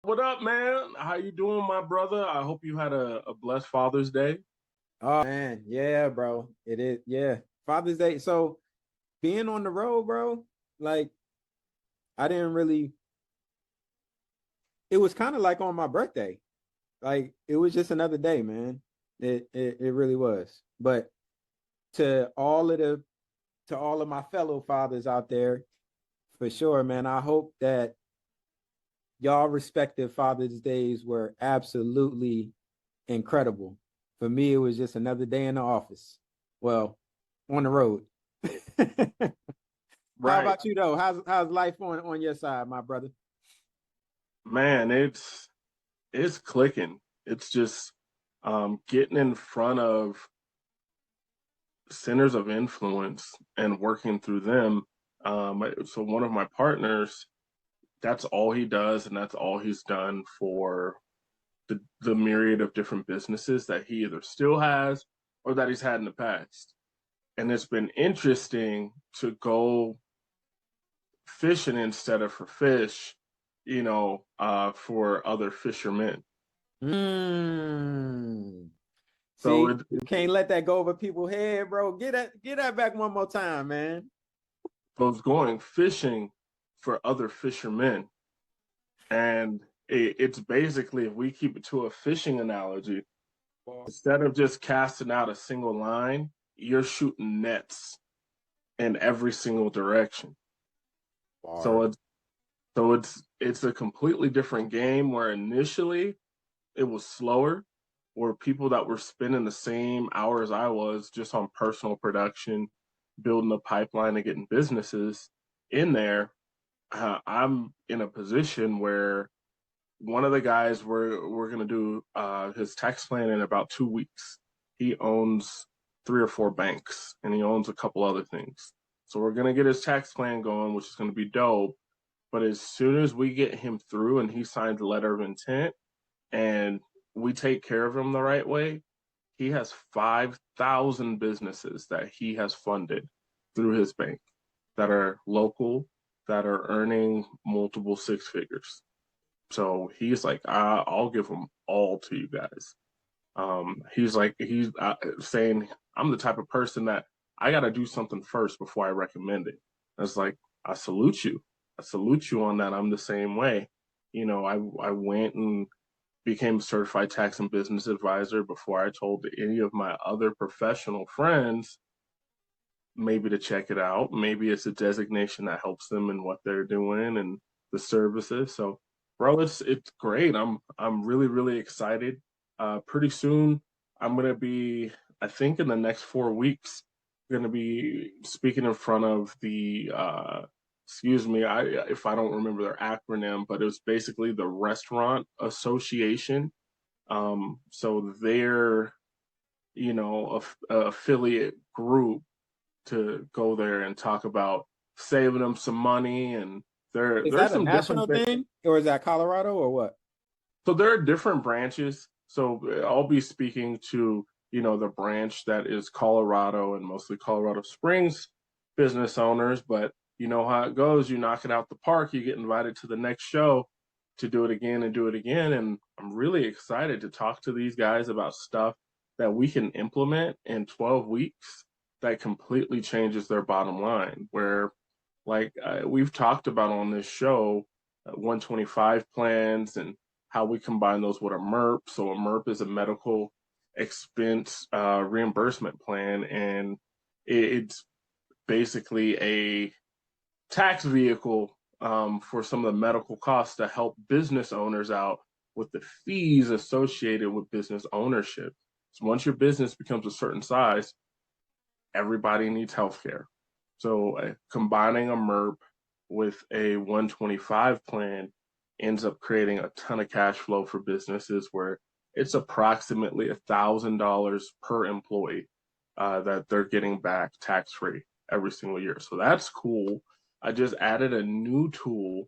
What up, man? How you doing, my brother? I hope you had a blessed Father's Day. Oh man, yeah, bro. It is, yeah. Father's Day. So being on the road, bro, like I didn't really, it was kind of like on my birthday. Like it was just another day, man. It really was. But to all of the to all of my fellow fathers out there, for sure, man, I hope that y'all respective Father's Days were absolutely incredible. For me, it was just another day in the office. Well, on the road. How Right. about you though? How's life on your side, my brother? Man, it's clicking. It's just getting in front of centers of influence and working through them. So one of my partners, that's all he does, and that's all he's done for the myriad of different businesses that he either still has or that he's had in the past. And it's been interesting to go fishing instead of for fish, for other fishermen. Mm. So See, can't let that go over people's head, bro. Get that back one more time, man. I was going fishing for other fishermen. And it's basically, if we keep it to a fishing analogy, instead of just casting out a single line, you're shooting nets in every single direction. So Bars. it's a completely different game where initially it was slower, or people that were spending the same hours I was just on personal production, building a pipeline and getting businesses in there. I'm in a position where one of the guys we're gonna do his tax plan in about 2 weeks. He owns 3 or 4 banks and he owns a couple other things. So we're gonna get his tax plan going, which is gonna be dope. But as soon as we get him through and he signs a letter of intent and we take care of him the right way, he has 5,000 businesses that he has funded through his bank that are local, that are earning multiple six figures. So he's like, I'll give them all to you guys. He's saying, I'm the type of person that I got to do something first before I recommend it. I was like, I salute you. I salute you on that. I'm the same way. I went and became a certified tax and business advisor before I told any of my other professional friends maybe to check it out. Maybe it's a designation that helps them in what they're doing and the services. So, bro, it's great. I'm really really excited. Pretty soon, I'm gonna be. I think in the next 4 weeks, going to be speaking in front of the. Excuse me, if I don't remember their acronym, but it was basically the Restaurant Association. So they're a affiliate group to go there and talk about saving them some money. And Is there's that a some different national thing or is that Colorado or what? so there are different branches. So I'll be speaking to the branch that is Colorado and mostly Colorado Springs business owners. But you know how it goes, you knock it out the park, you get invited to the next show to do it again and do it again. And I'm really excited to talk to these guys about stuff that we can implement in 12 weeks that completely changes their bottom line. Where, like we've talked about on this show, 125 plans and how we combine those with a MERP. So a MERP is a medical expense reimbursement plan, and it's basically a tax vehicle for some of the medical costs to help business owners out with the fees associated with business ownership. So once your business becomes a certain size, everybody needs healthcare. So combining a MERP with a 125 plan ends up creating a ton of cash flow for businesses where it's approximately $1,000 per employee that they're getting back tax free every single year. So that's cool. I just added a new tool.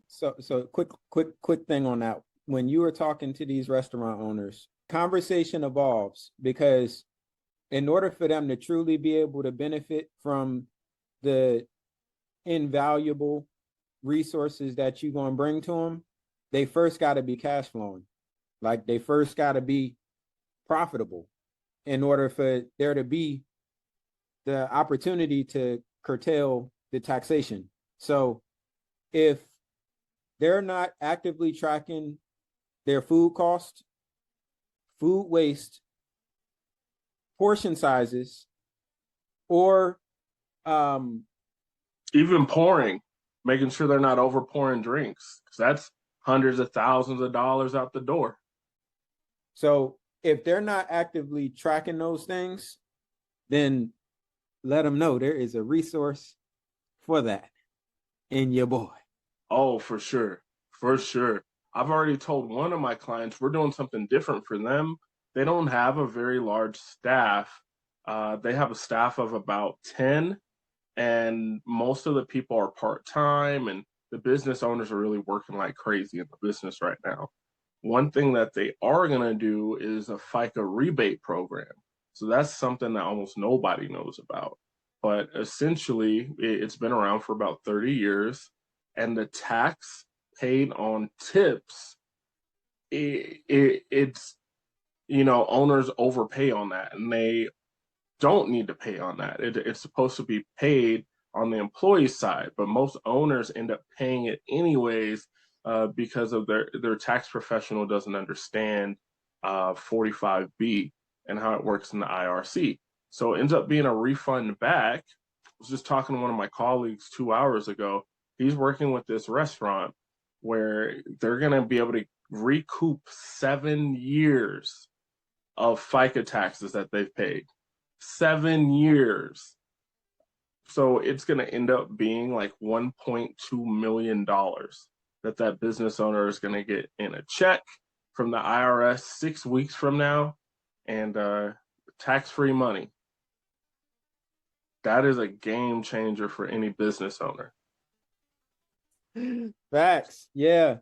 So quick thing on that. When you were talking to these restaurant owners, conversation evolves because in order for them to truly be able to benefit from the invaluable resources that you're going to bring to them, they first got to be cash flowing. Like they first got to be profitable in order for there to be the opportunity to curtail the taxation. So if they're not actively tracking their food cost, food waste, portion sizes, or even pouring, making sure they're not over pouring drinks, because that's hundreds of thousands of dollars out the door. So if they're not actively tracking those things, then let them know there is a resource for that in your boy. Oh, for sure. For sure. I've already told one of my clients we're doing something different for them. They don't have a very large staff. They have a staff of about 10, and most of the people are part-time, and the business owners are really working like crazy in the business right now. One thing that they are going to do is a FICA rebate program. So that's something that almost nobody knows about. But essentially, it's been around for about 30 years, and the tax paid on tips, it's, owners overpay on that, and they don't need to pay on that. It's supposed to be paid on the employee side, but most owners end up paying it anyways, because of their tax professional doesn't understand 45B and how it works in the IRC. So it ends up being a refund back. I was just talking to one of my colleagues 2 hours ago. He's working with this restaurant where they're going to be able to recoup 7 years of FICA taxes that they've paid. 7 years. So it's going to end up being like $1.2 million that business owner is going to get in a check from the IRS 6 weeks from now, and tax-free money. That is a game changer for any business owner. Facts. Yeah.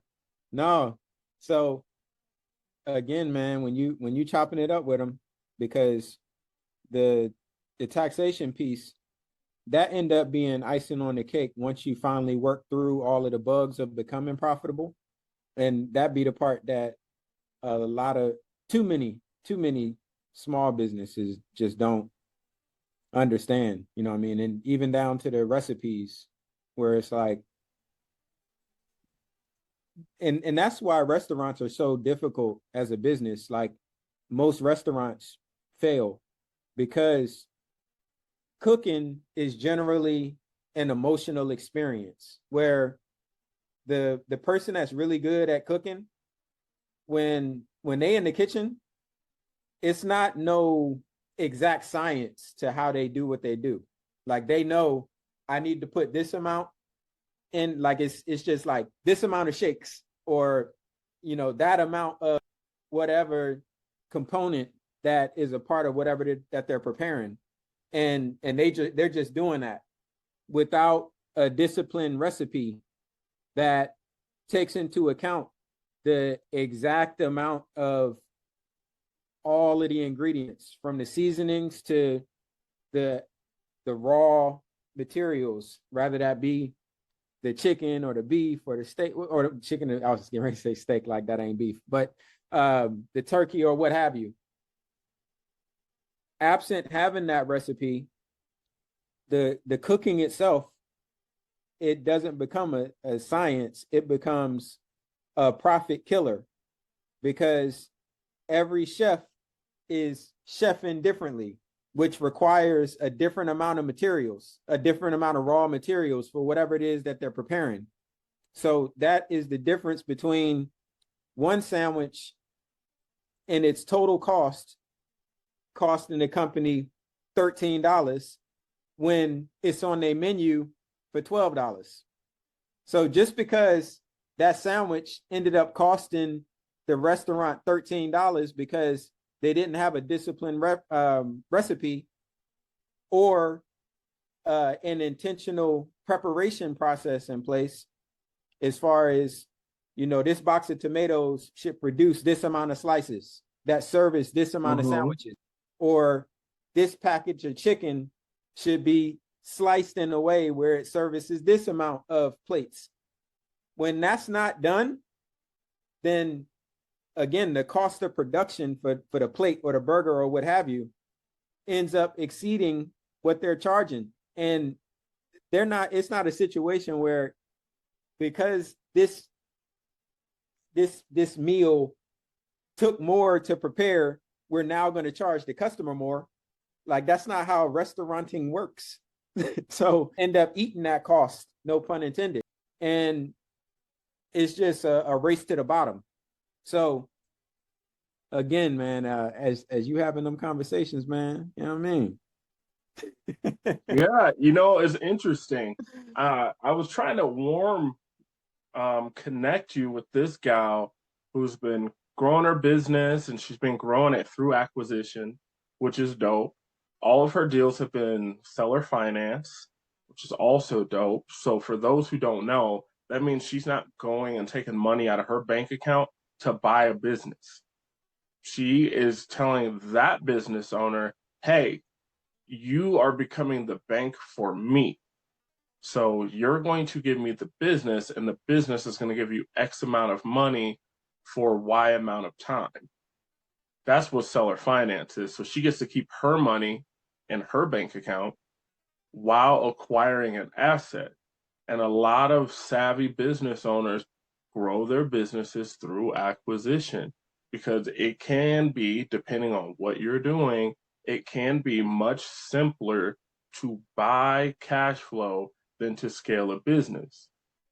No. So again, man, when you chopping it up with them, because the taxation piece, that end up being icing on the cake once you finally work through all of the bugs of becoming profitable. And that be the part that a lot of too many small businesses just don't understand, you know what I mean? And even down to the recipes where it's like, and that's why restaurants are so difficult as a business. Like most restaurants fail because cooking is generally an emotional experience where the person that's really good at cooking, when they in the kitchen, it's not no exact science to how they do what they do. Like they know I need to put this amount in, like it's just like this amount of shakes, or that amount of whatever component that is a part of whatever that they're preparing, and they're just doing that without a disciplined recipe that takes into account the exact amount of all of the ingredients, from the seasonings to the raw materials, rather that be the chicken or the beef or the steak, or the chicken. I was just getting ready to say steak, like that ain't beef, but the turkey or what have you. Absent having that recipe, the cooking itself, it doesn't become a science. It becomes a profit killer, because every chef is chefing differently, which requires a different amount of materials, a different amount of raw materials for whatever it is that they're preparing. So that is the difference between one sandwich and its total cost costing the company $13 when it's on their menu for $12. So just because that sandwich ended up costing the restaurant $13 because they didn't have a disciplined recipe or an intentional preparation process in place, as far as, this box of tomatoes should produce this amount of slices that service this amount of sandwiches, or this package of chicken should be sliced in a way where it services this amount of plates. When that's not done, then again, the cost of production for the plate or the burger or what have you ends up exceeding what they're charging. And it's not a situation where, because this meal took more to prepare, we're now going to charge the customer more. Like, that's not how restauranting works. So end up eating that cost, no pun intended. And it's just a race to the bottom. So again, man, as you having them conversations, man, you know what I mean? Yeah, it's interesting. I was trying to connect you with this gal who's been growing her business, and she's been growing it through acquisition, which is dope. All of her deals have been seller finance, which is also dope. So for those who don't know, that means she's not going and taking money out of her bank account to buy a business. She is telling that business owner, hey, you are becoming the bank for me. So you're going to give me the business, and the business is going to give you X amount of money for Y amount of time. That's what seller finance is. So she gets to keep her money in her bank account while acquiring an asset. And a lot of savvy business owners grow their businesses through acquisition, because it can be, depending on what you're doing, it can be much simpler to buy cash flow than to scale a business.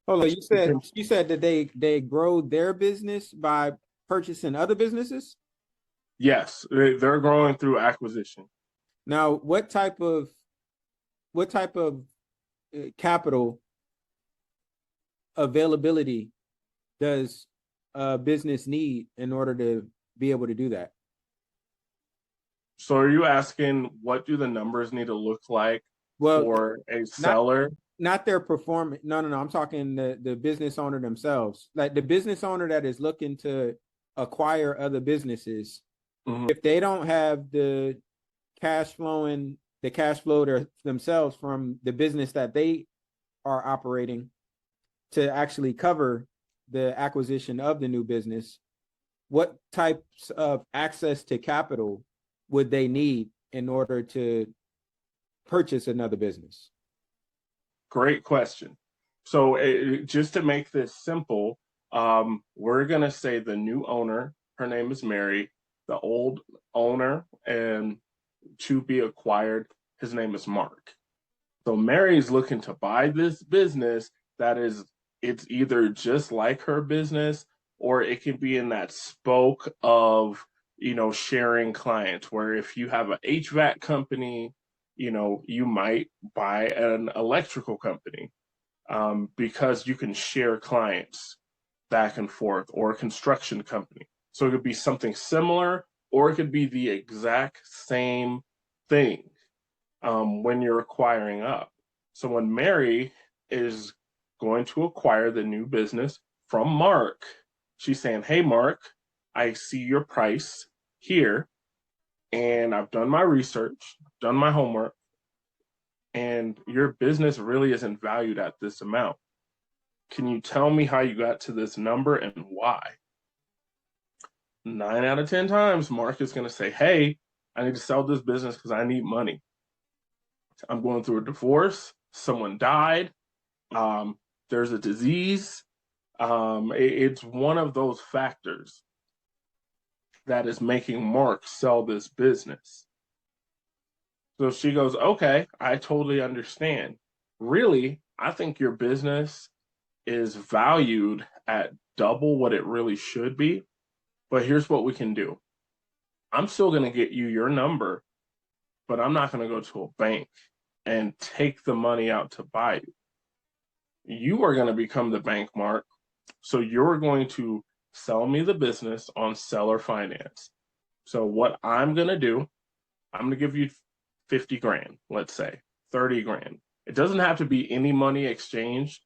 Hold on, Because, you said that they grow their business by purchasing other businesses. yes, they're growing through acquisition. Now, what type of capital availability does a business need in order to be able to do that? So are you asking, what do the numbers need to look like Well, for a not seller? not their performance. No, no, no. I'm talking the business owner themselves, like the business owner that is looking to acquire other businesses. Mhm. If they don't have the cash flow themselves from the business that they are operating to actually cover the acquisition of the new business, what types of access to capital would they need in order to purchase another business? Great question. So just to make this simple, we're going to say the new owner, her name is Mary, the old owner and to be acquired, his name is Mark. So Mary's looking to buy this business it's either just like her business, or it can be in that spoke of, sharing clients, where if you have an HVAC company, you might buy an electrical company, because you can share clients back and forth, or a construction company. So it could be something similar, or it could be the exact same thing, when you're acquiring up. So when Mary is going to acquire the new business from Mark, she's saying, hey, Mark, I see your price here, and I've done my research, done my homework, and your business really isn't valued at this amount. Can you tell me how you got to this number and why? 9 out of 10 times, Mark is going to say, hey, I need to sell this business because I need money. I'm going through a divorce. Someone died. There's a disease. It's one of those factors that is making Mark sell this business. So she goes, okay, I totally understand. Really, I think your business is valued at double what it really should be. But here's what we can do. I'm still going to get you your number, but I'm not going to go to a bank and take the money out to buy you. You are going to become the bank, Mark. So you're going to sell me the business on seller finance. So what I'm going to do, I'm going to give you 50 grand, let's say 30 grand. It doesn't have to be any money exchanged.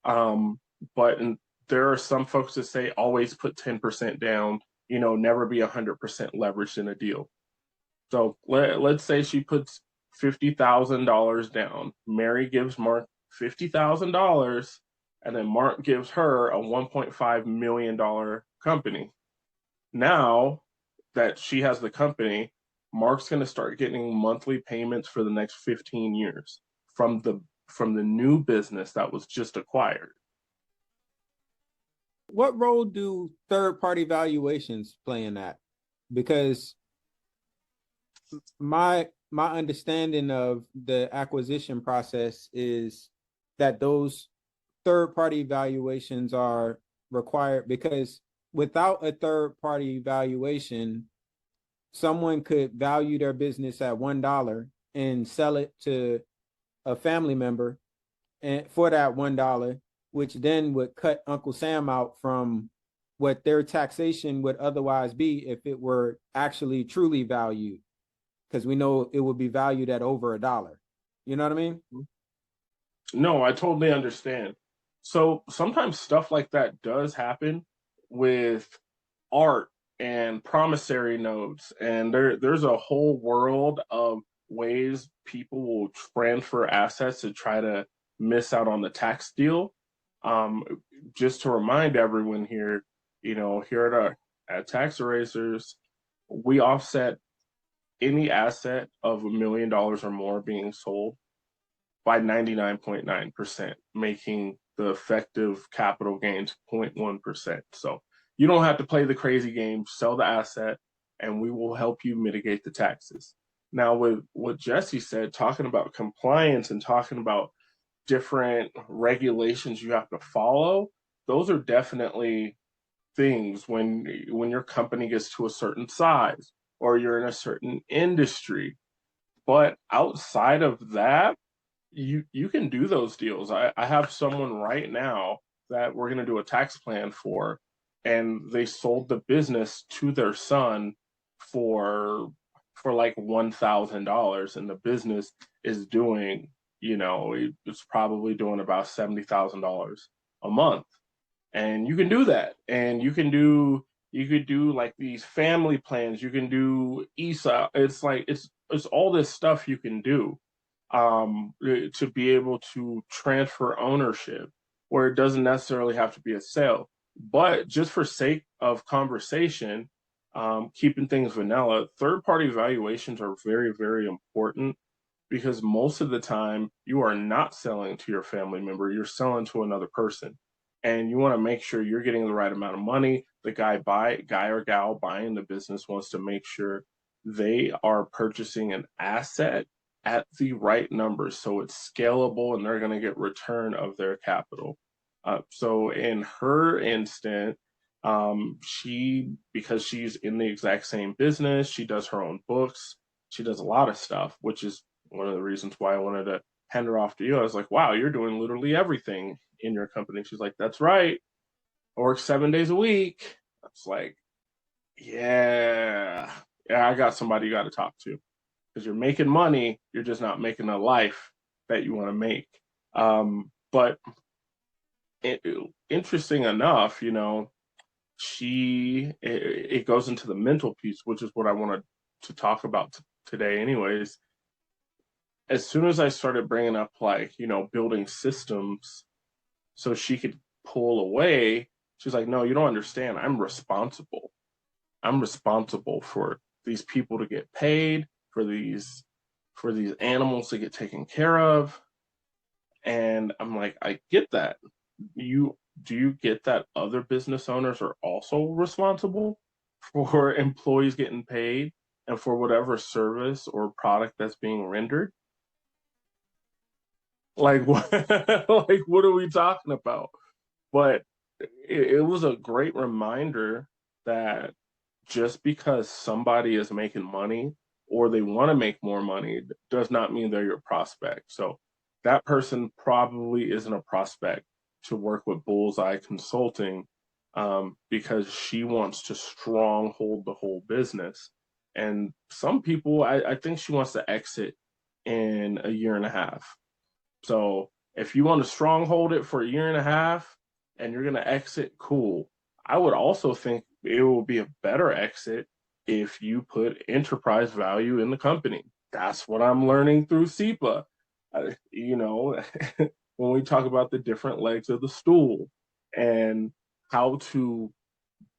But there are some folks that say always put 10% down, never be 100% leveraged in a deal. So let's say she puts $50,000 down. Mary gives Mark $50,000 and then Mark gives her a $1.5 million company. Now that she has the company, Mark's going to start getting monthly payments for the next 15 years from the new business that was just acquired. What role do third party valuations play in that? Because my understanding of the acquisition process is that those third party valuations are required, because without a third party valuation, someone could value their business at $1 and sell it to a family member and for that $1, which then would cut Uncle Sam out from what their taxation would otherwise be if it were actually truly valued, because we know it would be valued at over $1. You know what I mean? No, I totally understand. So sometimes stuff like that does happen with art and promissory notes, and there's a whole world of ways people will transfer assets to try to miss out on the tax deal. Um, just to remind everyone here, here at Tax Erasers, we offset any asset of $1 million or more being sold by 99.9%, making the effective capital gains 0.1%. So you don't have to play the crazy game, sell the asset, and we will help you mitigate the taxes. Now, with what Jesse said, talking about compliance and talking about different regulations you have to follow, those are definitely things when your company gets to a certain size or you're in a certain industry. But outside of that, you can do those deals. I have someone right now that we're going to do a tax plan for, and they sold the business to their son for like $1,000, and the business is doing, it's probably doing about $70,000 a month. And you can do that, and you could do like these family plans. You can do ESA. It's like it's all this stuff you can do to be able to transfer ownership, where it doesn't necessarily have to be a sale. But just for sake of conversation, keeping things vanilla, third party valuations are very, very important, because most of the time you are not selling to your family member, you're selling to another person. And you want to make sure you're getting the right amount of money. The guy or gal buying the business wants to make sure they are purchasing an asset at the right numbers so it's scalable and they're going to get return of their capital. So in her instant, because she's in the exact same business, she does her own books, she does a lot of stuff, which is one of the reasons why I wanted to hand her off to you. I was like, wow, you're doing literally everything in your company. She's like, that's right. I work 7 days a week. I was like, yeah, I got somebody you got to talk to, because you're making money. You're just not making a life that you want to make. But interesting enough, it goes into the mental piece, which is what I wanted to talk about today, anyways. As soon as I started bringing up, like, building systems so she could pull away, she's like, no, you don't understand. I'm responsible. I'm responsible for these people to get paid, for these animals to get taken care of. And I'm like, I get that. Do you get that other business owners are also responsible for employees getting paid and for whatever service or product that's being rendered? Like what like what are we talking about? But it was a great reminder that just because somebody is making money or they want to make more money does not mean they're your prospect. So that person probably isn't a prospect to work with Bullseye Consulting, because she wants to stronghold the whole business. And some people, I think she wants to exit in a year and a half. So if you want to stronghold it for a year and a half and you're going to exit, cool. I would also think it will be a better exit if you put enterprise value in the company. That's what I'm learning through SEPA. You know, when we talk about the different legs of the stool and how to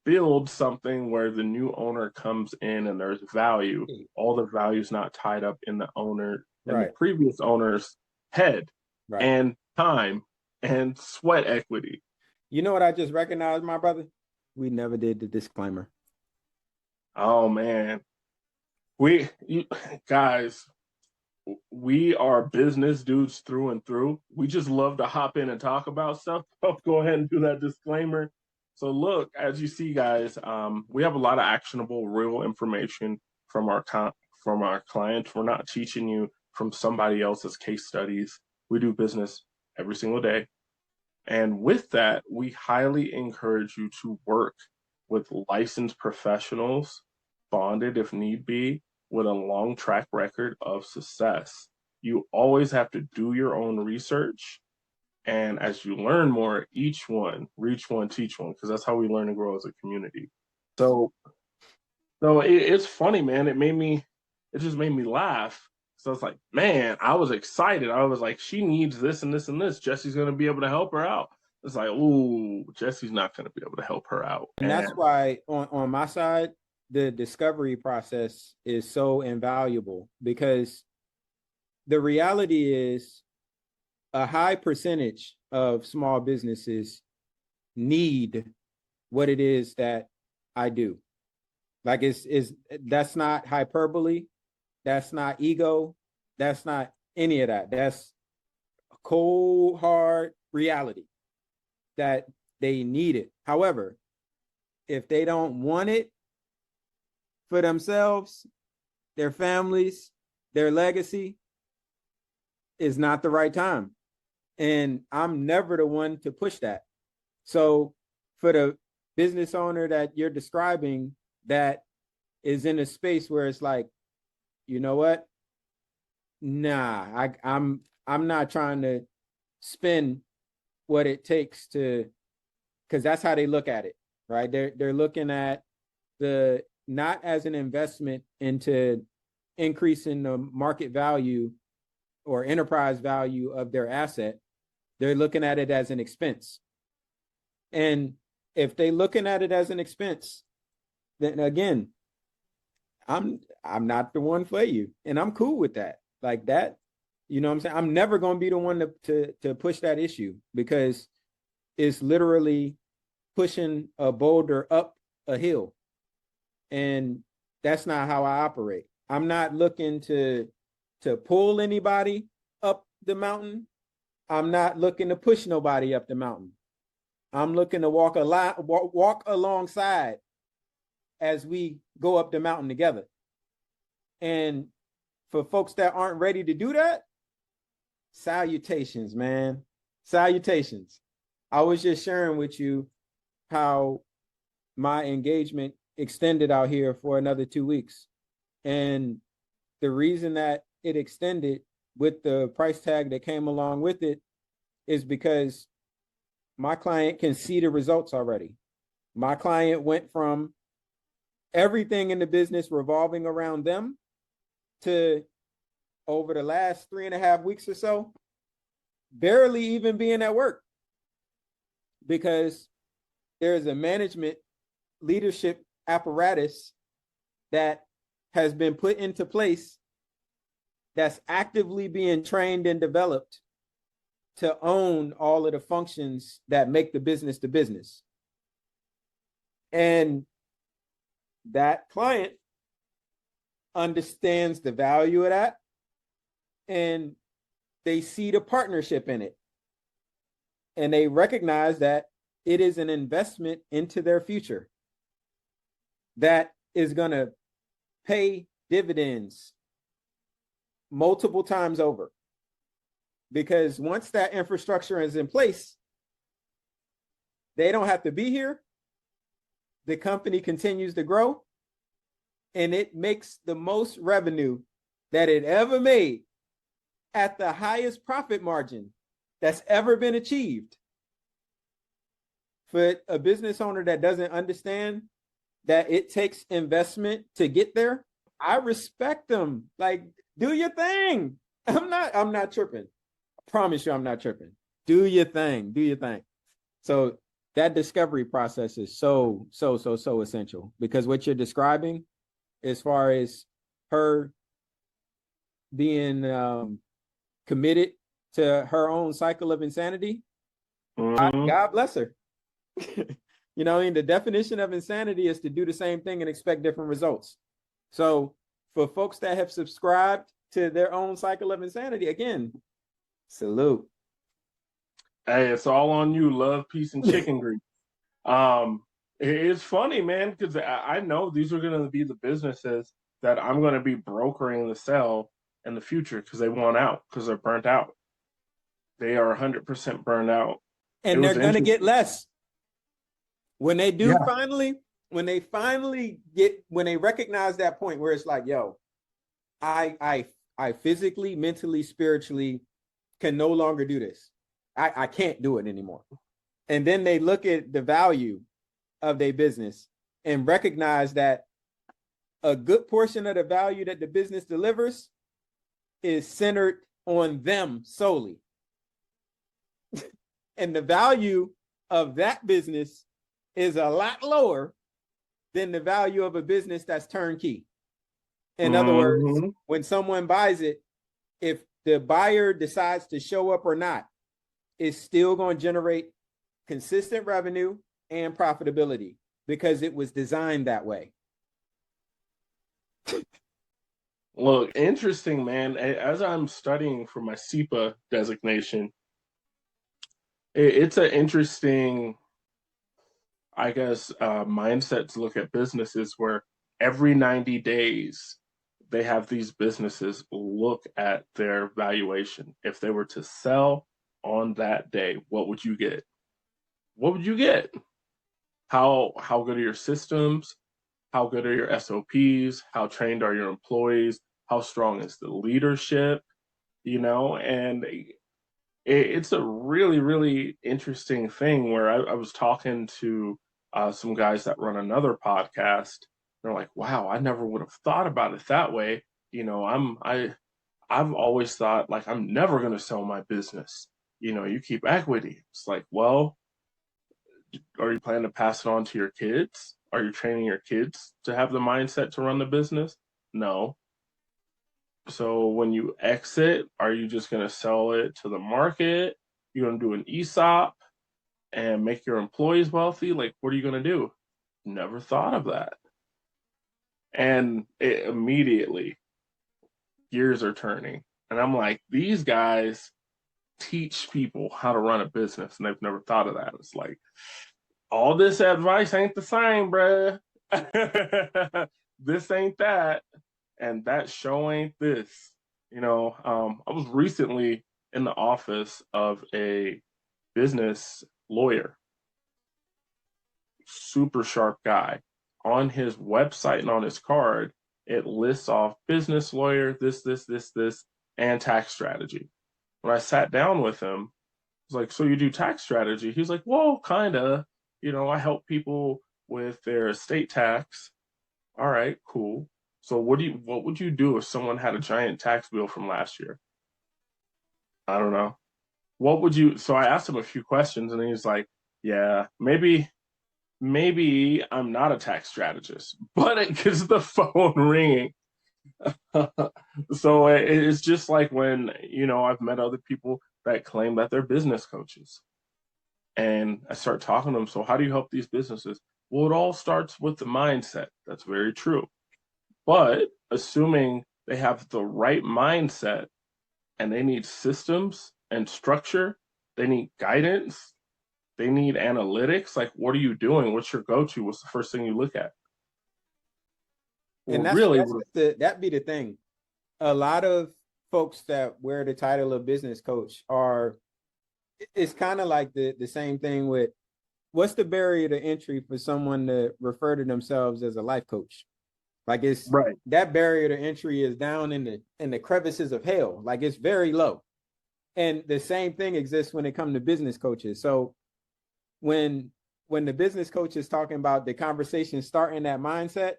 build something where the new owner comes in and there's value. All the value is not tied up in the owner and the Right. previous owner's head Right. and time and sweat equity. You know what I just recognized, my brother? We never did the disclaimer. Oh man, you guys, we are business dudes through and through. We just love to hop in and talk about stuff. I'll go ahead and do that disclaimer. So look, as you see, guys, we have a lot of actionable, real information from from our clients. We're not teaching you from somebody else's case studies. We do business every single day. And with that, we highly encourage you to work with licensed professionals, bonded if need be, with a long track record of success. You always have to do your own research. And as you learn more, reach one, teach one, because that's how we learn and grow as a community. So, it's funny, man. It just made me laugh. So it's like, man, I was excited. I was like, she needs this and this and this. Jesse's going to be able to help her out. It's like, ooh, Jesse's not going to be able to help her out. And that's why on my side, the discovery process is so invaluable, because the reality is a high percentage of small businesses need what it is that I do. Like that's not hyperbole. That's not ego. That's not any of that. That's a cold, hard reality that they need it. However, if they don't want it for themselves, their families, their legacy, is not the right time. And I'm never the one to push that. So for the business owner that you're describing that is in a space where it's like, you know what? Nah, I'm not trying to spend what it takes to, because that's how they look at it, right? They're looking at the not as an investment into increasing the market value or enterprise value of their asset. They're looking at it as an expense. And if they're looking at it as an expense, then again, I'm not the one for you. And I'm cool with that. Like that, you know what I'm saying? I'm never going to be the one to push that issue, because it's literally pushing a boulder up a hill. And that's not how I operate. I'm not looking to pull anybody up the mountain. I'm not looking to push nobody up the mountain. I'm looking to walk alongside as we go up the mountain together. And for folks that aren't ready to do that, salutations, man. Salutations. I was just sharing with you how my engagement extended out here for another 2 weeks. And the reason that it extended with the price tag that came along with it is because my client can see the results already. My client went from everything in the business revolving around them to, over the last 3.5 weeks or so, barely even being at work, because there's a management leadership apparatus that has been put into place that's actively being trained and developed to own all of the functions that make the business. And that client understands the value of that, and they see the partnership in it. And they recognize that it is an investment into their future that is going to pay dividends multiple times over. Because once that infrastructure is in place, they don't have to be here. The company continues to grow, and it makes the most revenue that it ever made at the highest profit margin that's ever been achieved. For a business owner that doesn't understand that it takes investment to get there, I respect them. Like, do your thing. I'm not tripping. I promise you I'm not tripping. Do your thing. Do your thing. So that discovery process is so essential, because what you're describing as far as her being committed to her own cycle of insanity, God bless her. You know, I mean, the definition of insanity is to do the same thing and expect different results. So for folks that have subscribed to their own cycle of insanity, again, salute. Hey, it's all on you. Love, peace, and chicken grease. It's funny, man, because I know these are going to be the businesses that I'm going to be brokering the sale in the future because they want out, because they're burnt out. They are 100% burned out. And they're going to get less. When they do Yeah. when they recognize that point where it's like, yo, I physically, mentally, spiritually can no longer do this. I can't do it anymore. And then they look at the value of their business and recognize that a good portion of the value that the business delivers is centered on them solely. And the value of that business is a lot lower than the value of a business that's turnkey. In other words, when someone buys it, if the buyer decides to show up or not, it's still going to generate consistent revenue and profitability because it was designed that way. Look, interesting, man. As I'm studying for my SEPA designation, it's an interesting, I guess, mindset to look at businesses where every 90 days they have these businesses look at their valuation. If they were to sell on that day, what would you get? What would you get? How good are your systems? How good are your SOPs? How trained are your employees? How strong is the leadership? You know, and it's a really, really interesting thing where I was talking to some guys that run another podcast. They're like, "Wow, I never would have thought about it that way." You know, I've always thought like I'm never going to sell my business. You know, you keep equity. It's like, well, are you planning to pass it on to your kids? Are you training your kids to have the mindset to run the business? No. So when you exit, are you just going to sell it to the market? You're going to do an ESOP and make your employees wealthy? Like, what are you going to do? Never thought of that. And it immediately, gears are turning. And I'm like, these guys teach people how to run a business, and they've never thought of that. It's like, all this advice ain't the same, bruh. This ain't that, and that show ain't this. You know, I was recently in the office of a business lawyer, super sharp guy. On his website and on his card, it lists off business lawyer, this, and tax strategy. When I sat down with him, I was like, "So you do tax strategy?" He's like, "Well, kinda. You know, I help people with their estate tax." All right, cool. So what would you do if someone had a giant tax bill from last year? I don't know. What would you So I asked him a few questions and he's like, "Yeah, maybe I'm not a tax strategist," but it gets the phone ringing. So it's just like when, you know, I've met other people that claim that they're business coaches. And I start talking to them. So how do you help these businesses? Well, it all starts with the mindset. That's very true. But assuming they have the right mindset and they need systems and structure, they need guidance, they need analytics. Like, what are you doing? What's your go-to? What's the first thing you look at? Well, And really, that be the thing. A lot of folks that wear the title of business coach are, it's kind of like the same thing with, what's the barrier to entry for someone to refer to themselves as a life coach? Like, it's right. That barrier to entry is down in the crevices of hell. Like, it's very low. And the same thing exists when it comes to business coaches. So when the business coach is talking about the conversation starting that mindset,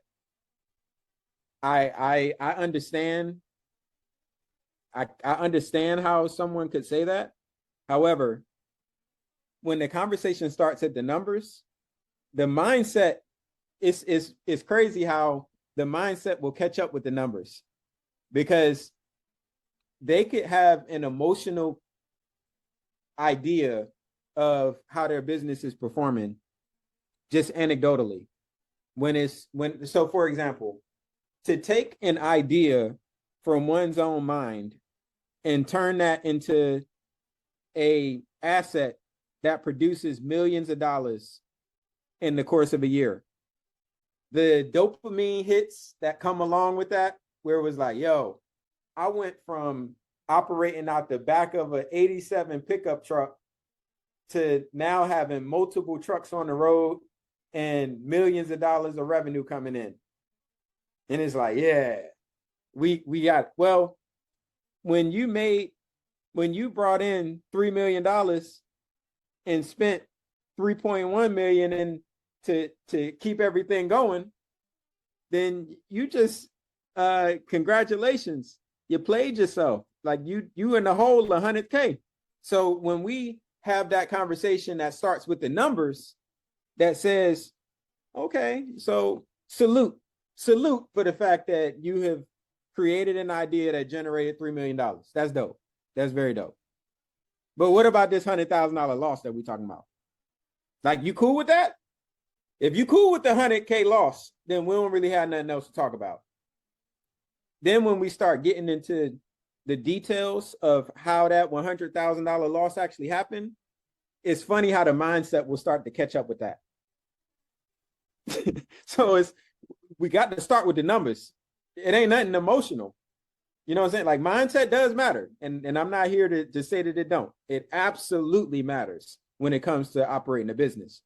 I understand. I understand how someone could say that. However, when the conversation starts at the numbers, the mindset is crazy how the mindset will catch up with the numbers, because they could have an emotional idea of how their business is performing just anecdotally. So for example, to take an idea from one's own mind and turn that into a asset that produces millions of dollars in the course of a year. The dopamine hits that come along with that, where it was like, yo, I went from operating out the back of an 87 pickup truck to now having multiple trucks on the road and millions of dollars of revenue coming in. And it's like, yeah, we got, well, when you brought in $3 million and spent 3.1 million in to keep everything going, then you just congratulations, you played yourself. Like you in the hole 100K. So when we have that conversation that starts with the numbers, that says, okay, so salute for the fact that you have created an idea that generated $3 million. That's dope. That's very dope. But what about this $100,000 loss that we're talking about? Like, you cool with that? If you cool with the 100K loss, then we don't really have nothing else to talk about. Then when we start getting into the details of how that $100,000 loss actually happened, it's funny how the mindset will start to catch up with that. So we got to start with the numbers. It ain't nothing emotional. You know what I'm saying? Like, mindset does matter. And I'm not here to say that it don't. It absolutely matters when it comes to operating a business.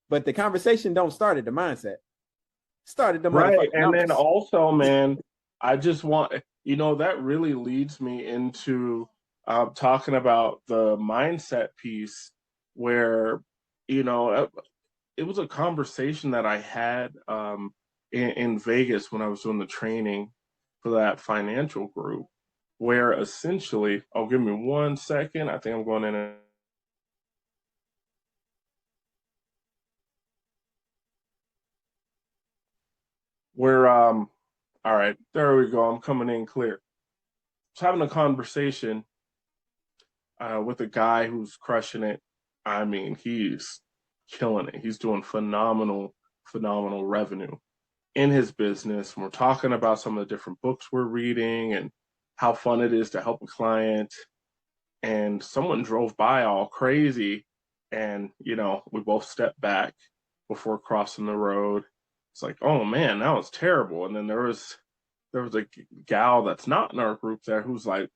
But the conversation don't start at the mindset. Start at the Right. motherfucking And numbers. then also, man, I just want, that really leads me into talking about the mindset piece where, it was a conversation that I had in Vegas when I was doing the training for that financial group, where essentially, oh, give me 1 second. I think I'm going in and where, all right, there we go. I'm coming in clear. I was having a conversation with a guy who's crushing it. I mean, he's killing it. He's doing phenomenal revenue in his business. And we're talking about some of the different books we're reading and how fun it is to help a client. And someone drove by all crazy. And, we both stepped back before crossing the road. It's like, oh man, that was terrible. And then there was a gal that's not in our group there who's like,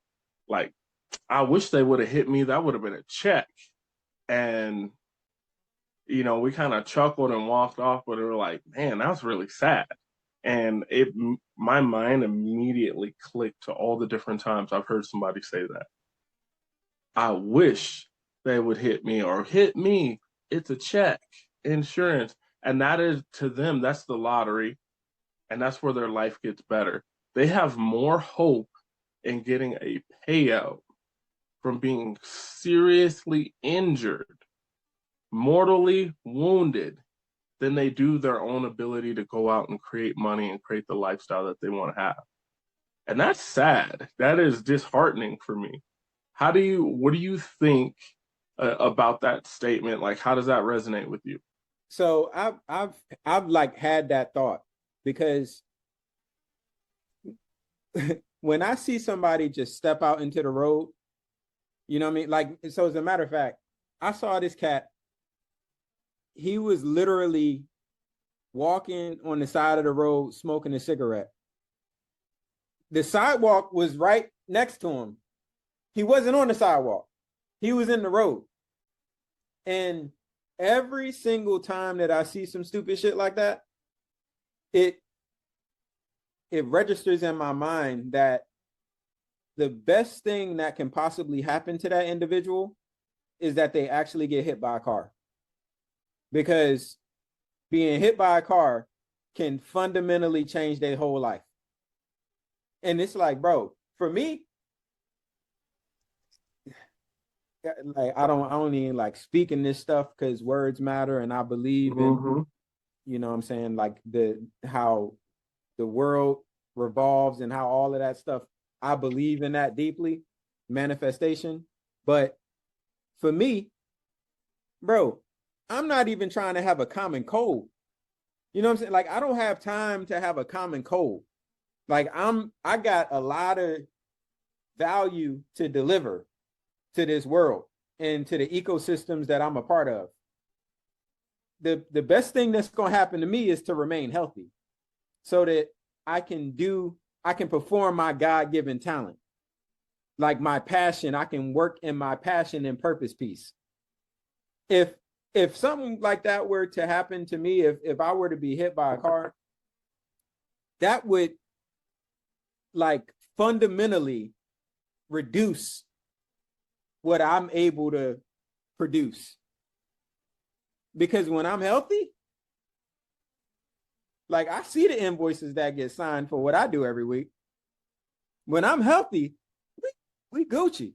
I wish they would have hit me. That would have been a check. And, we kind of chuckled and walked off, but we were like, man, that was really sad. And my mind immediately clicked to all the different times I've heard somebody say that. I wish they would hit me, or hit me. It's a check, insurance. And that is, to them, that's the lottery. And that's where their life gets better. They have more hope in getting a payout from being seriously injured, mortally wounded, than they do their own ability to go out and create money and create the lifestyle that they want to have. And that's sad. That is disheartening for me. What do you think about that statement? Like, how does that resonate with you? So I've like had that thought, because when I see somebody just step out into the road, you know what I mean? Like, so as a matter of fact, I saw this cat. He was literally walking on the side of the road, smoking a cigarette. The sidewalk was right next to him. He wasn't on the sidewalk. He was in the road. And every single time that I see some stupid shit like that, it registers in my mind that the best thing that can possibly happen to that individual is that they actually get hit by a car. Because being hit by a car can fundamentally change their whole life. And it's like, bro, for me, like I don't even like speaking this stuff because words matter, and I believe in, Mm-hmm. you know what I'm saying, like the how the world revolves and how all of that stuff. I believe in that deeply, manifestation. But for me, bro, I'm not even trying to have a common cold. You know what I'm saying? Like I don't have time to have a common cold. Like I got a lot of value to deliver to this world and to the ecosystems that I'm a part of. The best thing that's going to happen to me is to remain healthy so that I can perform my God-given talent. Like my passion, I can work in my passion and purpose piece. If if something like that were to happen to me, if I were to be hit by a car, that would like fundamentally reduce what I'm able to produce. Because when I'm healthy, like I see the invoices that get signed for what I do every week. When I'm healthy, we Gucci.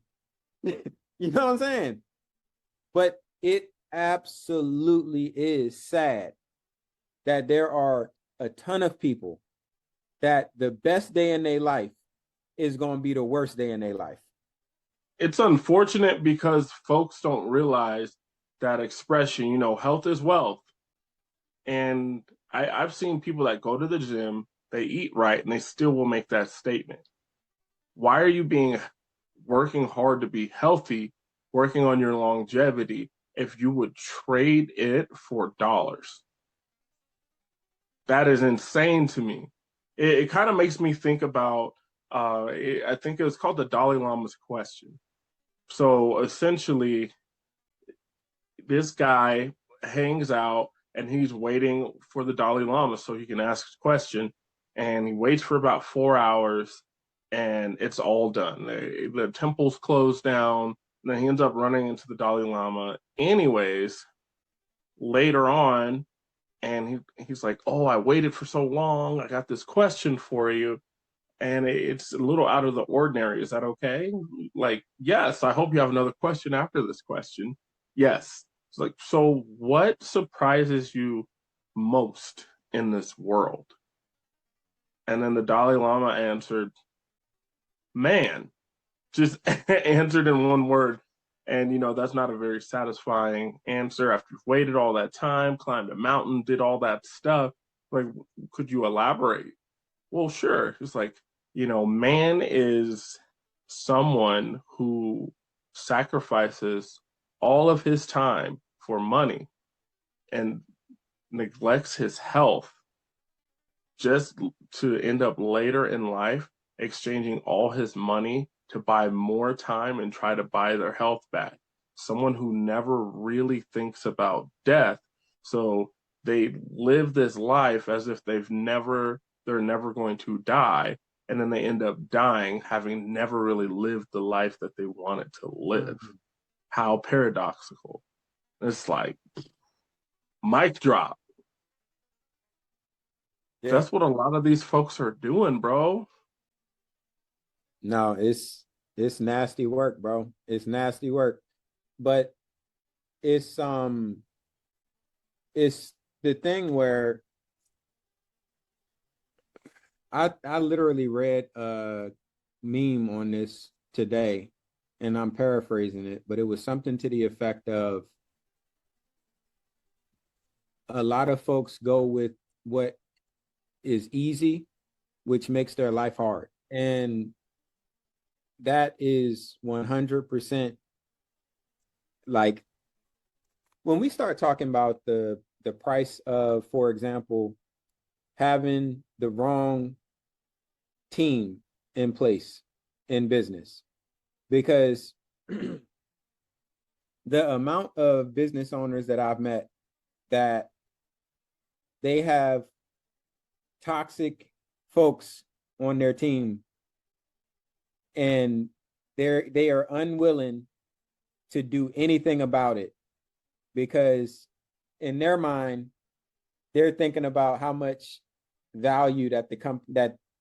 You know what I'm saying? But it absolutely is sad that there are a ton of people that the best day in their life is going to be the worst day in their life. It's unfortunate because folks don't realize that expression, health is wealth. And I've seen people that go to the gym, they eat right, and they still will make that statement. Why are you working hard to be healthy, working on your longevity, if you would trade it for dollars? That is insane to me. It kind of makes me think about, I think it was called the Dalai Lama's question. So essentially, this guy hangs out and he's waiting for the Dalai Lama so he can ask a question. And he waits for about 4 hours and it's all done. The temple's closed down. And then he ends up running into the Dalai Lama anyways later on. And he's like, "Oh, I waited for so long. I got this question for you." And it's a little out of the ordinary. Is that okay? Like, yes, I hope you have another question after this question. Yes. It's like, so what surprises you most in this world? And then the Dalai Lama answered, man, just answered in one word. And, that's not a very satisfying answer after you've waited all that time, climbed a mountain, did all that stuff. Like, could you elaborate? Well, sure. It's like, man is someone who sacrifices all of his time for money and neglects his health just to end up later in life exchanging all his money to buy more time and try to buy their health back. Someone who never really thinks about death. So they live this life as if they're never going to die. And then they end up dying, having never really lived the life that they wanted to live. Mm-hmm. How paradoxical. It's like, mic drop. Yeah. That's what a lot of these folks are doing, bro. No, it's nasty work, bro. It's nasty work. But it's it's the thing where I literally read a meme on this today, and I'm paraphrasing it, but it was something to the effect of a lot of folks go with what is easy, which makes their life hard. And that is 100% like when we start talking about the price of, for example, having the wrong team in place in business, because the amount of business owners that I've met that they have toxic folks on their team and they are unwilling to do anything about it because in their mind they're thinking about how much value that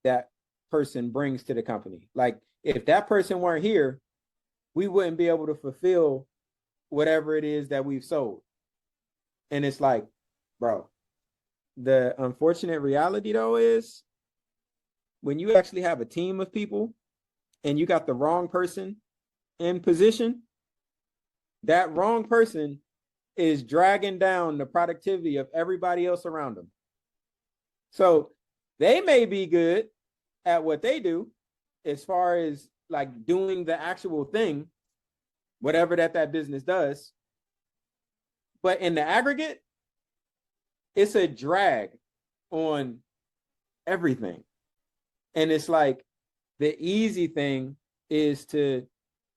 that person brings to the company. Like if that person weren't here, we wouldn't be able to fulfill whatever it is that we've sold. And it's like, bro, the unfortunate reality though is when you actually have a team of people and you got the wrong person in position, that wrong person is dragging down the productivity of everybody else around them. So they may be good at what they do as far as like doing the actual thing, whatever that business does. But in the aggregate, it's a drag on everything. And it's like the easy thing is to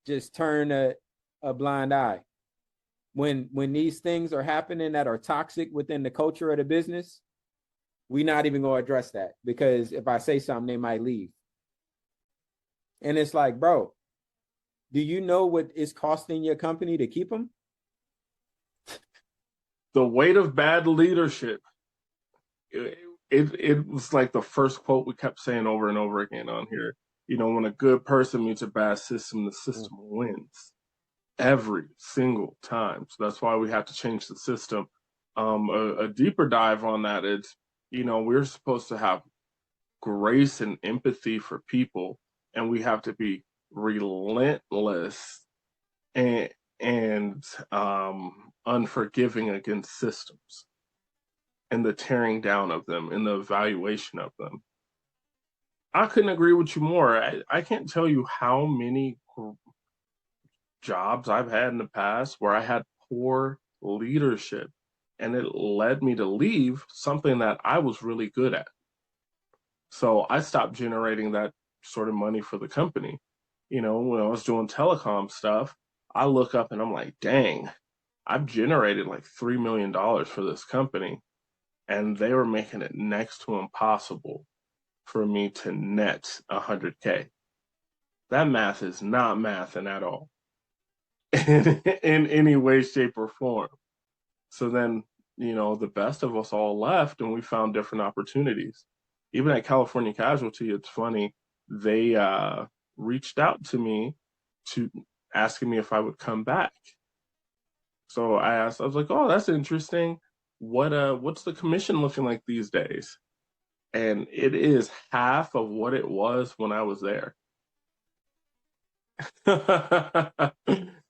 just turn a blind eye. When these things are happening that are toxic within the culture of the business, we're not even going to address that, because if I say something, they might leave. And it's like, bro, do you know what it's costing your company to keep them? The weight of bad leadership. It was like the first quote we kept saying over and over again on here. You know, when a good person meets a bad system, the system wins every single time. So that's why we have to change the system. A deeper dive on that is, you know, we're supposed to have grace and empathy for people, and we have to be relentless and unforgiving against systems and the tearing down of them and the evaluation of them. I couldn't agree with you more. I can't tell you how many jobs I've had in the past where I had poor leadership and it led me to leave something that I was really good at. So I stopped generating that sort of money for the company. You know, when I was doing telecom stuff, I look up and I'm like, dang, I've generated like $3 million for this company. And they were making it next to impossible for me to net 100K. That math is not mathing at all in any way, shape, or form. So then, you know, the best of us all left and we found different opportunities. Even at California Casualty, it's funny, they reached out to me to asking me if I would come back. So I asked, I was like, oh, that's interesting. What's the commission looking like these days? And it is half of what it was when I was there.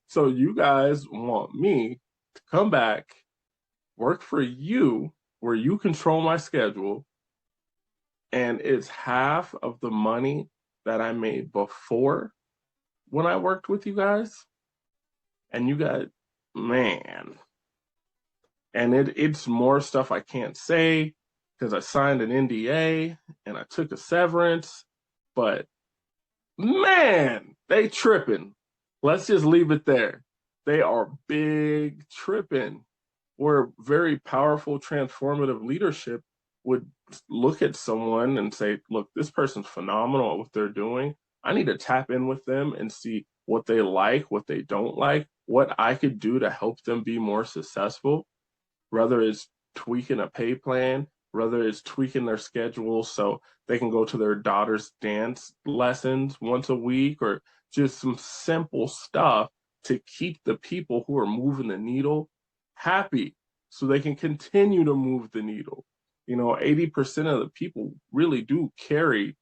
So you guys want me to come back, work for you, where you control my schedule, and it's half of the money that I made before when I worked with you guys. And you got, man, and it's more stuff I can't say because I signed an NDA and I took a severance, but man, they tripping. Let's just leave it there. They are big tripping. Where very powerful, transformative leadership would look at someone and say, look, this person's phenomenal at what they're doing. I need to tap in with them and see what they like, what they don't like, what I could do to help them be more successful, whether it's tweaking a pay plan, whether it's tweaking their schedule so they can go to their daughter's dance lessons once a week, or just some simple stuff to keep the people who are moving the needle happy so they can continue to move the needle. You know, 80% of the people really do carry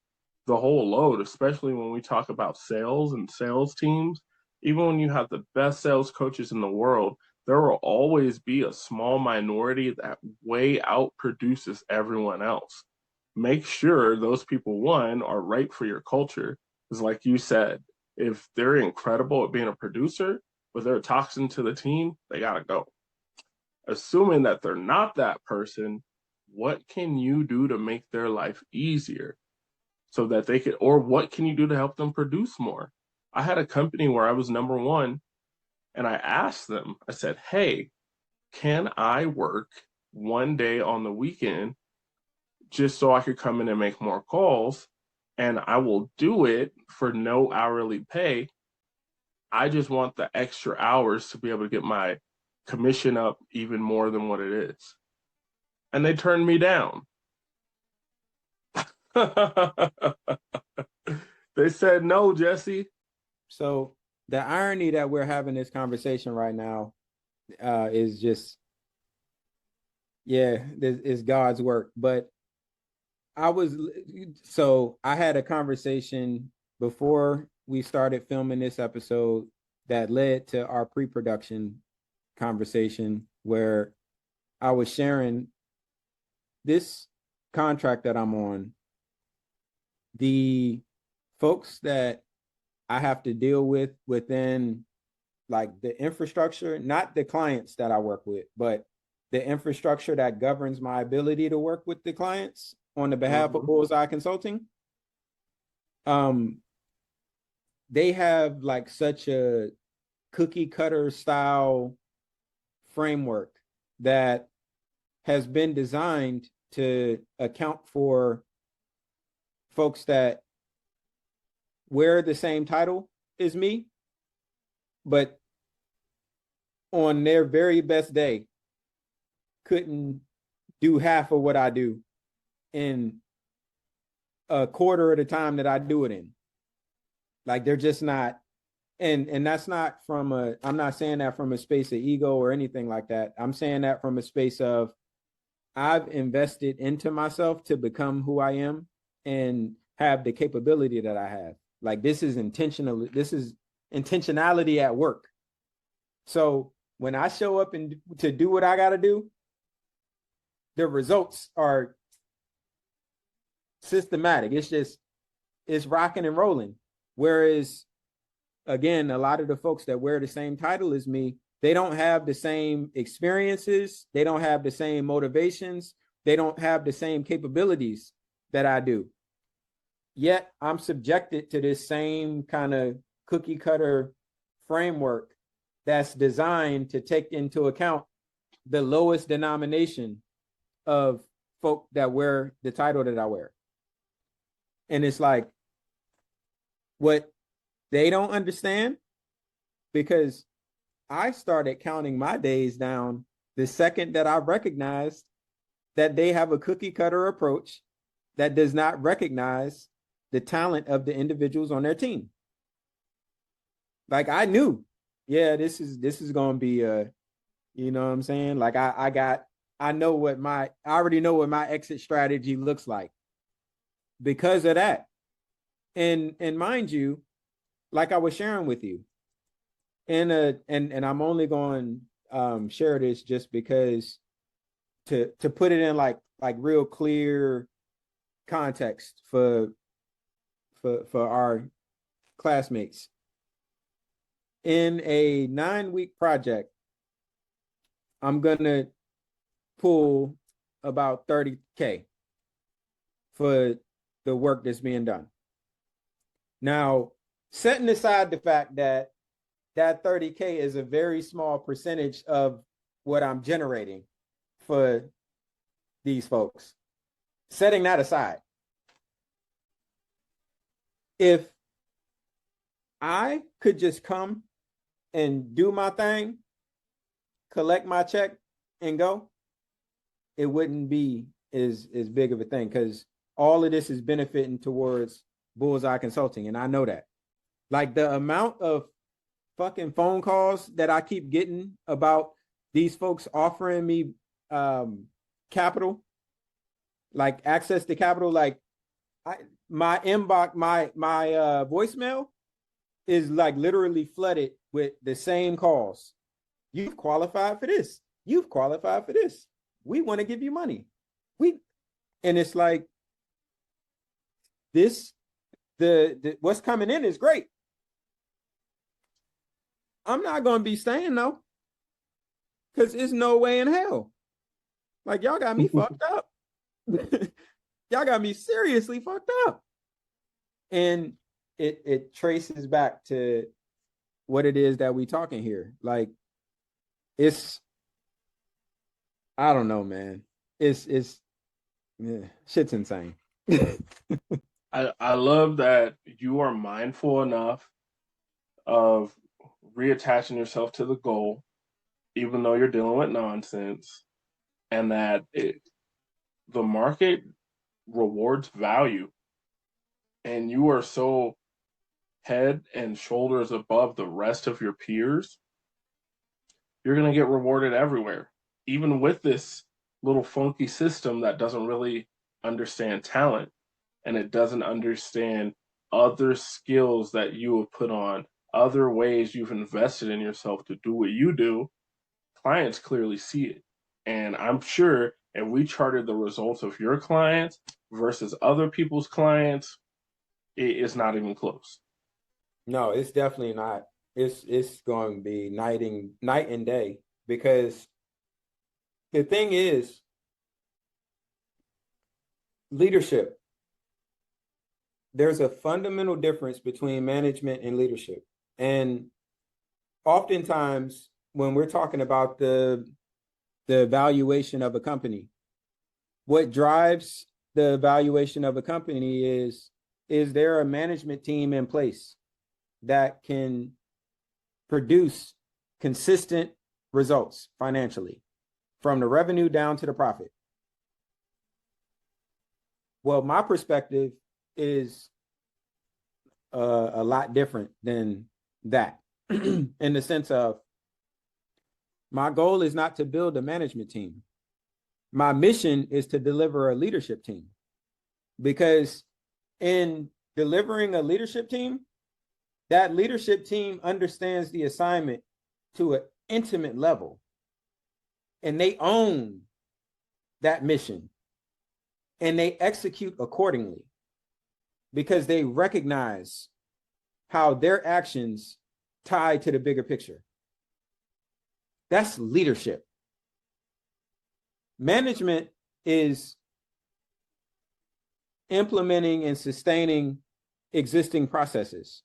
the whole load, especially when we talk about sales and sales teams. Even when you have the best sales coaches in the world, there will always be a small minority that way out produces everyone else. Make sure those people, one, are right for your culture. Because, like you said, if they're incredible at being a producer, but they're a toxin to the team, they got to go. Assuming that they're not that person, what can you do to make their life easier so that they could, or what can you do to help them produce more? I had a company where I was number one, and I asked them, I said, hey, can I work one day on the weekend just so I could come in and make more calls? And I will do it for no hourly pay. I just want the extra hours to be able to get my commission up even more than what it is. And they turned me down. They said, no, Jesse. So the irony that we're having this conversation right now is just, yeah, it's God's work. But I had a conversation before we started filming this episode that led to our pre-production conversation where I was sharing this contract that I'm on. The folks that I have to deal with within like the infrastructure, not the clients that I work with, but the infrastructure that governs my ability to work with the clients on the behalf of Bullseye Consulting. They have like such a cookie cutter style framework that has been designed to account for folks that wear the same title as me, but on their very best day couldn't do half of what I do in a quarter of the time that I do it in. Like they're just not, and that's not from I'm not saying that from a space of ego or anything like that. I'm saying that from a space of I've invested into myself to become who I am and have the capability that I have. Like this is intentional. This is intentionality at work. So when I show up and to do what I got to do, the results are systematic. It's rocking and rolling. Whereas, again, a lot of the folks that wear the same title as me, they don't have the same experiences. They don't have the same motivations. They don't have the same capabilities that I do. Yet I'm subjected to this same kind of cookie cutter framework that's designed to take into account the lowest denomination of folk that wear the title that I wear. And it's like what they don't understand, because I started counting my days down the second that I recognized that they have a cookie cutter approach that does not recognize the talent of the individuals on their team. Like I knew, yeah, this is going to be you know what I'm saying? Like I already know what my exit strategy looks like because of that. And mind you, like I was sharing with you, and I'm only going share this just because to put it in like real clear context for our classmates. In a 9-week project, I'm gonna pull about 30K for the work that's being done. Now, setting aside the fact that 30K is a very small percentage of what I'm generating for these folks. Setting that aside, if I could just come and do my thing, collect my check, and go, it wouldn't be as big of a thing because all of this is benefiting towards Bullseye Consulting, and I know that. Like the amount of fucking phone calls that I keep getting about these folks offering me capital, like access to capital, like my inbox, my voicemail is like literally flooded with the same calls. You've qualified for this. You've qualified for this. We want to give you money. And it's like this, the what's coming in is great. I'm not going to be staying though, because there's no way in hell. Like y'all got me fucked up. Y'all got me seriously fucked up. And it traces back to what it is that we talking here. Like I don't know, man. Shit's insane. I love that you are mindful enough of reattaching yourself to the goal, even though you're dealing with nonsense, and that the market rewards value. And you are so head and shoulders above the rest of your peers, you're going to get rewarded everywhere. Even with this little funky system that doesn't really understand talent and it doesn't understand other skills that you have put on, other ways you've invested in yourself to do what you do, clients clearly see it. And I'm sure if we charted the results of your clients versus other people's clients, it is not even close. No, it's definitely not. It's going to be night and day, because the thing is, leadership. There's a fundamental difference between management and leadership. And oftentimes when we're talking about the valuation of a company, what drives the valuation of a company is there a management team in place that can produce consistent results financially from the revenue down to the profit? Well, my perspective is a lot different than that in the sense of, my goal is not to build a management team. My mission is to deliver a leadership team, because in delivering a leadership team, that leadership team understands the assignment to an intimate level, and they own that mission and they execute accordingly, because they recognize how their actions tie to the bigger picture. That's leadership. Management is implementing and sustaining existing processes.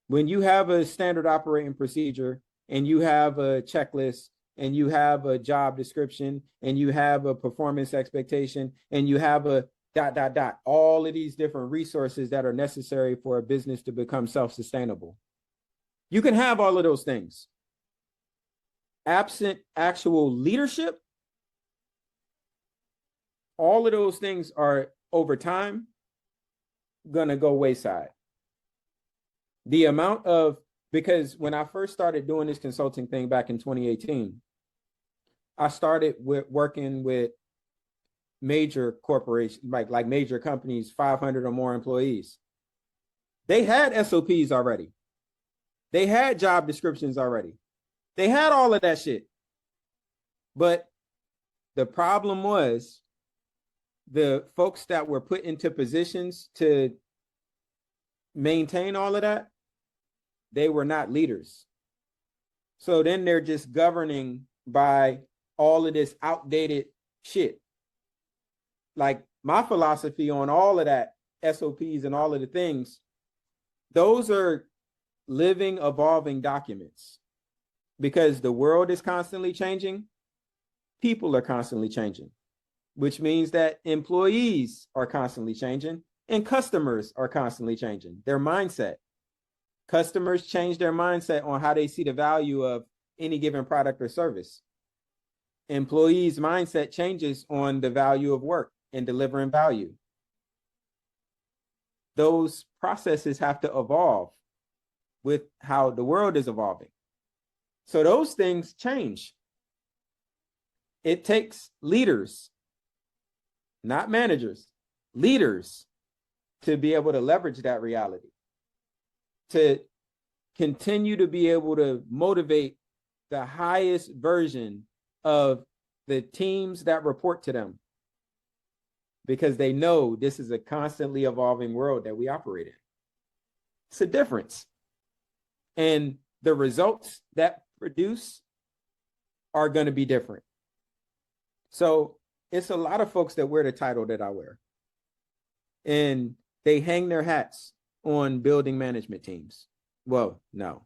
When you have a standard operating procedure and you have a checklist and you have a job description and you have a performance expectation and you have a ... all of these different resources that are necessary for a business to become self-sustainable. You can have all of those things. Absent actual leadership, all of those things are over time going to go wayside. The amount of, because when I first started doing this consulting thing back in 2018, I started working with major corporations, like major companies, 500 or more employees. They had SOPs already. They had job descriptions already. They had all of that shit. But the problem was, the folks that were put into positions to maintain all of that, they were not leaders. So then they're just governing by all of this outdated shit. Like, my philosophy on all of that, SOPs and all of the things, those are living, evolving documents, because the world is constantly changing. People are constantly changing, which means that employees are constantly changing and customers are constantly changing their mindset. Customers change their mindset on how they see the value of any given product or service. Employees' mindset changes on the value of work and delivering value. Those processes have to evolve with how the world is evolving. So those things change. It takes leaders, not managers, leaders, to be able to leverage that reality, to continue to be able to motivate the highest version of the teams that report to them, because they know this is a constantly evolving world that we operate in. It's a difference. And the results that produce are going to be different. So it's a lot of folks that wear the title that I wear, and they hang their hats on building management teams. Well, no.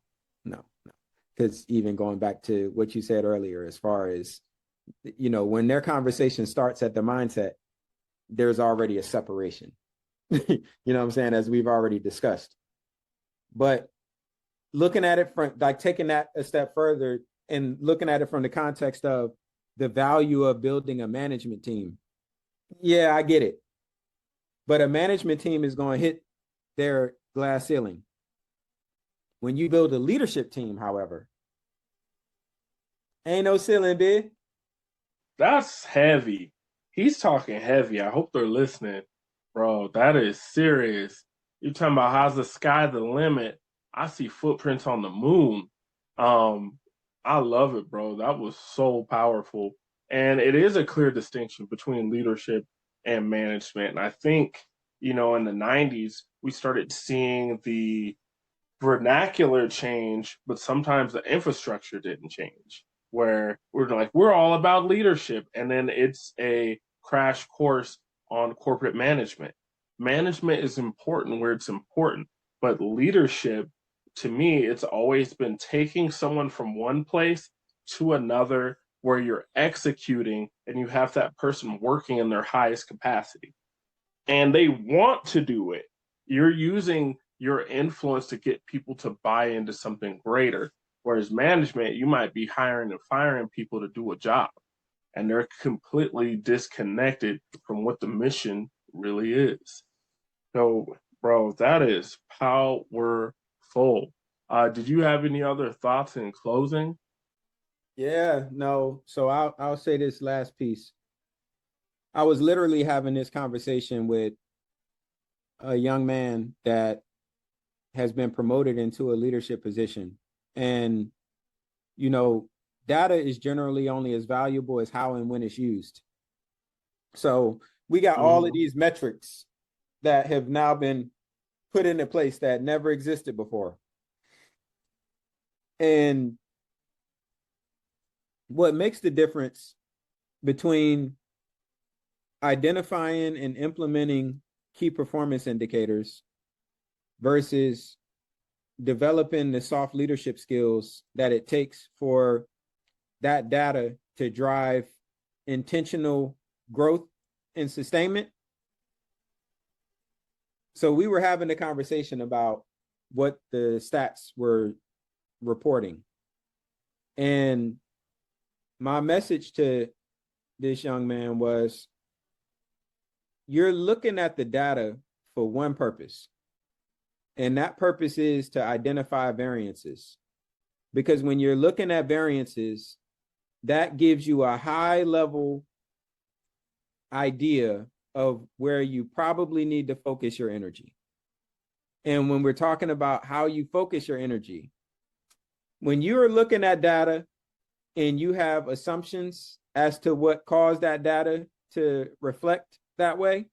Because even going back to what you said earlier, as far as, when their conversation starts at the mindset, there's already a separation. You know what I'm saying? As we've already discussed. But looking at it from, like, taking that a step further and looking at it from the context of the value of building a management team. Yeah, I get it. But a management team is going to hit their glass ceiling. When you build a leadership team, however, ain't no ceiling, big. That's heavy. He's talking heavy. I hope they're listening, bro. That is serious. You're talking about how's the sky the limit? I see footprints on the moon. Um, I love it, bro. That was so powerful. And it is a clear distinction between leadership and management. And I think, in the 90s, we started seeing the vernacular change, but sometimes the infrastructure didn't change. Where we're like, we're all about leadership, and then it's a crash course on corporate management. Management is important where it's important, but leadership, to me, it's always been taking someone from one place to another where you're executing and you have that person working in their highest capacity and they want to do it. You're using your influence to get people to buy into something greater. Whereas management, you might be hiring and firing people to do a job, and they're completely disconnected from what the mission really is. So, bro, that is powerful. Did you have any other thoughts in closing? Yeah, no. So I'll say this last piece. I was literally having this conversation with a young man that has been promoted into a leadership position. And, you know, data is generally only as valuable as how and when it's used. So we got all of these metrics that have now been put into place that never existed before. And what makes the difference between identifying and implementing key performance indicators versus developing the soft leadership skills that it takes for that data to drive intentional growth and sustainment. So we were having a conversation about what the stats were reporting. And my message to this young man was, you're looking at the data for one purpose. And that purpose is to identify variances. Because when you're looking at variances, that gives you a high level idea of where you probably need to focus your energy. And when we're talking about how you focus your energy, when you are looking at data and you have assumptions as to what caused that data to reflect that way,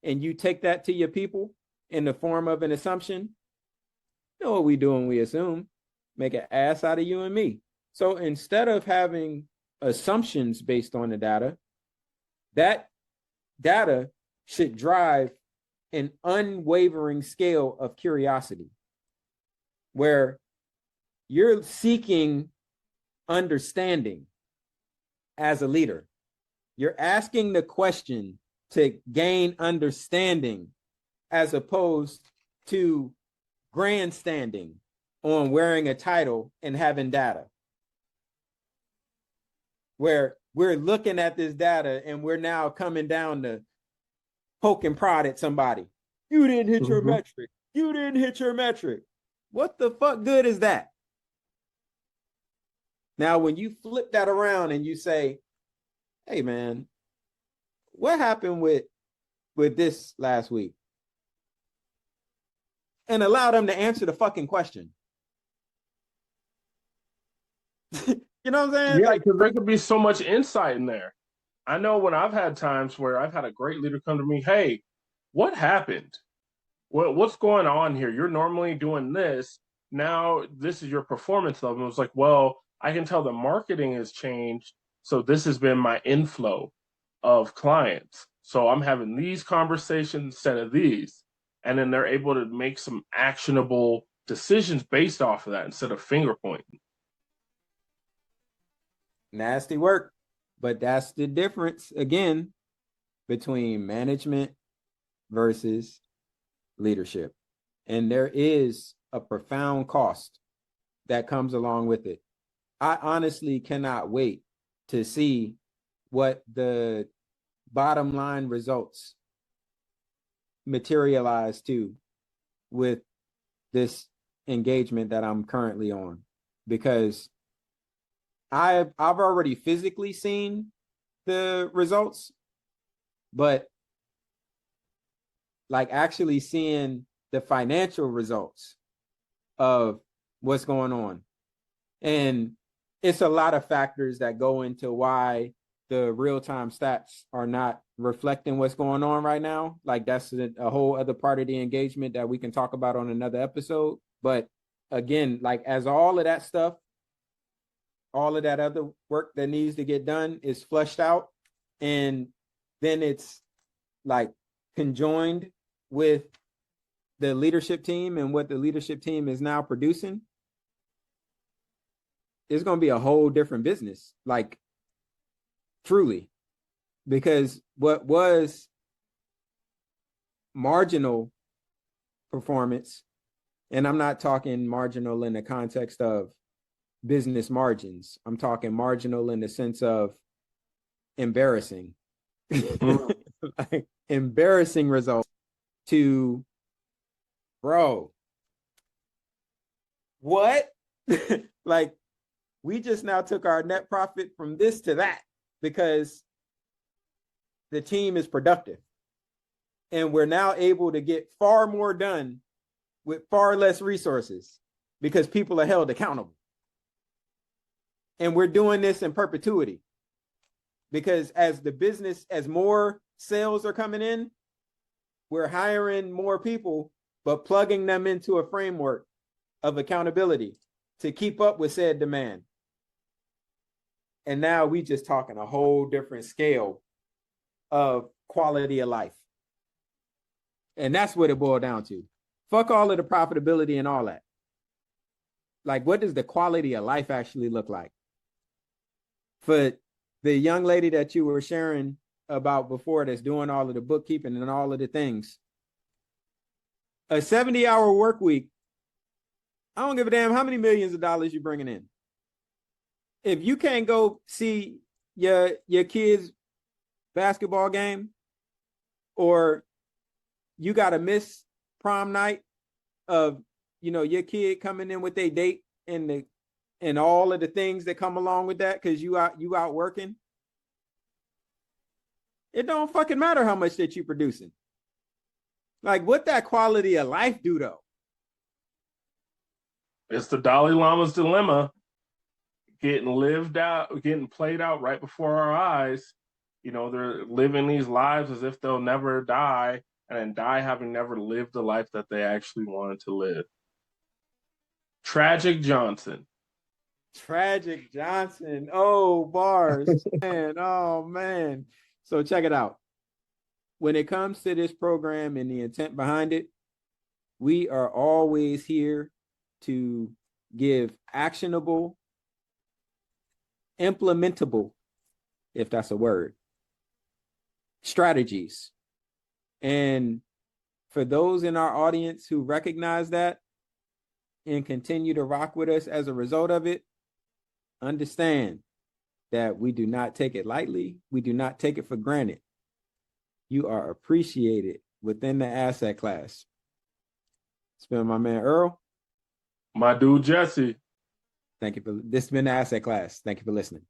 and you take that to your people in the form of an assumption, you know what we do when we assume? Make an ass out of you and me. So instead of having assumptions based on the data, that data should drive an unwavering scale of curiosity where you're seeking understanding as a leader. You're asking the question to gain understanding as opposed to grandstanding on wearing a title and having data. Where we're looking at this data and we're now coming down to poke and prod at somebody. You didn't hit your metric. You didn't hit your metric. What the fuck good is that? Now, when you flip that around and you say, hey, man, what happened with this last week? And allow them to answer the fucking question. You know what I'm saying? Yeah, because there could be so much insight in there. I know when I've had times where I've had a great leader come to me, hey, what happened? What's going on here? You're normally doing this. Now this is your performance level. It was like, well, I can tell the marketing has changed. So this has been my inflow of clients. So I'm having these conversations instead of these. And then they're able to make some actionable decisions based off of that instead of finger pointing. Nasty work. But that's the difference, again, between management versus leadership. And there is a profound cost that comes along with it. I honestly cannot wait to see what the bottom line results materialize to with this engagement that I'm currently on, because I've already physically seen the results, but like actually seeing the financial results of what's going on. And it's a lot of factors that go into why the real-time stats are not reflecting what's going on right now. Like that's a whole other part of the engagement that we can talk about on another episode. But again, like as all of that stuff, all of that other work that needs to get done is flushed out, and then it's like conjoined with the leadership team and what the leadership team is now producing, it's going to be a whole different business, like truly, because what was marginal performance, and I'm not talking marginal in the context of business margins, I'm talking marginal in the sense of embarrassing, like embarrassing results to, bro, what? Like, we just now took our net profit from this to that because the team is productive. And we're now able to get far more done with far less resources because people are held accountable. And we're doing this in perpetuity because as the business, as more sales are coming in, we're hiring more people, but plugging them into a framework of accountability to keep up with said demand. And now we just talking a whole different scale of quality of life. And that's what it boiled down to. Fuck all of the profitability and all that. Like, what does the quality of life actually look like? For the young lady that you were sharing about before that's doing all of the bookkeeping and all of the things, a 70-hour work week, I don't give a damn how many millions of dollars you're bringing in. If you can't go see your kid's basketball game, or you got to miss prom night of, you know, your kid coming in with their date and all of the things that come along with that because you out working, it don't fucking matter how much that you producing. Like, what that quality of life do though? It's the Dalai Lama's dilemma getting lived out, getting played out right before our eyes. You know, they're living these lives as if they'll never die, and then die having never lived the life that they actually wanted to live. Tragic Johnson. Tragic Johnson. Oh, bars. Man, oh man. So check it out. When it comes to this program and the intent behind it, we are always here to give actionable, implementable, if that's a word, strategies. And for those in our audience who recognize that and continue to rock with us as a result of it, understand that we do not take it lightly. We do not take it for granted. You are appreciated within the asset class. It's been my man Earl. My dude Jesse. Thank you for this. Has been the asset class. Thank you for listening.